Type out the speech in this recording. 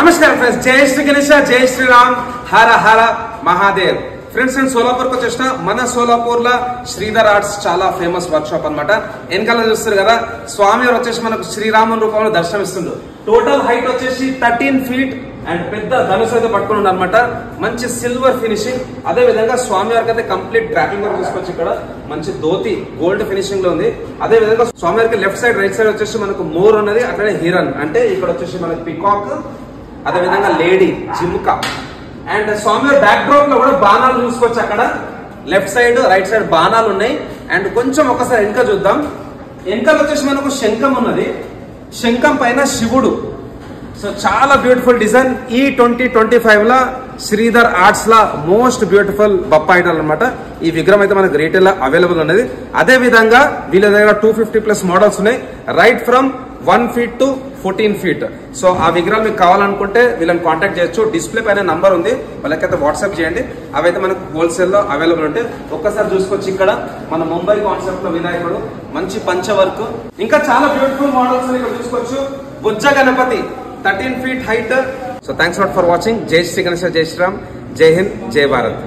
నమస్కారం ఫ్రెండ్స్, జై శ్రీ గణేశ, జై శ్రీరామ్, హర హర మహాదేవ్. ఫ్రెండ్స్, నేను సోలాపూర్ కు వచ్చేసిన. మన సోలాపూర్ లో శ్రీధర్ ఆర్ట్స్ చాలా ఫేమస్ వర్క్ షాప్ అనమాట. వెనకాల చూస్తారు కదా, స్వామి వారు వచ్చేసి మనకు శ్రీరాముని రూపంలో దర్శనమిస్తుండ్రు. టోటల్ హైట్ వచ్చేసి 13 feet అండ్ పెద్ద ధనుసు అయితే పట్టుకుని అనమాట. మంచి సిల్వర్ ఫినిషింగ్. అదే విధంగా స్వామి వారికి అయితే కంప్లీట్ డ్రాపింగ్ వర్క్ చూసుకోవచ్చు. ఇక్కడ మంచి ధోతి గోల్డ్ ఫినిషింగ్ లో ఉంది. అదే విధంగా స్వామి వారికి లెఫ్ట్ సైడ్ రైట్ సైడ్ వచ్చేసి మనకు మోర్ ఉన్నది, అట్లనే హిరన్ అంటే ఇక్కడ వచ్చేసి మనకి పికాక్, అదే విధంగా లేడీ జిమ్క. అండ్ స్వామివారి బ్యాక్ డ్రాప్ లో కూడా బాణాలు చూసుకోవచ్చు. అక్కడ లెఫ్ట్ సైడ్ రైట్ సైడ్ బాణాలు ఉన్నాయి. అండ్ కొంచెం ఒకసారి వెనక చూద్దాం. వెనకాల వచ్చేసి మనకు శంఖం ఉన్నది. శంఖం పైన శివుడు. సో చాలా బ్యూటిఫుల్ డిజైన్. ఈ 2025 లా శ్రీధర్ ఆర్ట్స్ లా మోస్ట్ బ్యూటిఫుల్ బప్పా ఐడల్ అనమాట. ఈ విగ్రహం అయితే మనకు రీటైల్ లో అవైలబుల్ ఉన్నది. అదే విధంగా వీళ్ళ దగ్గర 250+ మోడల్స్ ఉన్నాయి, right from 1 feet to 14 feet. So ఆ విగ్రహాలు మీకు కావాలనుకుంటే వీళ్ళని కాంటాక్ట్ చేయొచ్చు. డిస్ప్లే పైన నంబర్ ఉంది, వాళ్ళకైతే వాట్సాప్ చేయండి. అవైతే మనకు హోల్సేల్ లో అవైలబుల్ ఉంటాయి. ఒక్కసారి చూసుకోవచ్చు. ఇక్కడ మన ముంబై కాన్సెప్ట్ లో వినాయకుడు, మంచి పంచ వర్క్, ఇంకా చాలా బ్యూటిఫుల్ మోడల్స్ ఇక్కడ చూసుకోవచ్చు. బుజ్జ Ganapati 13 feet height. So thanks lot for watching. జై శ్రీ గణేశ, జై శ్రీరామ్, జై హింద్, జై భారత్.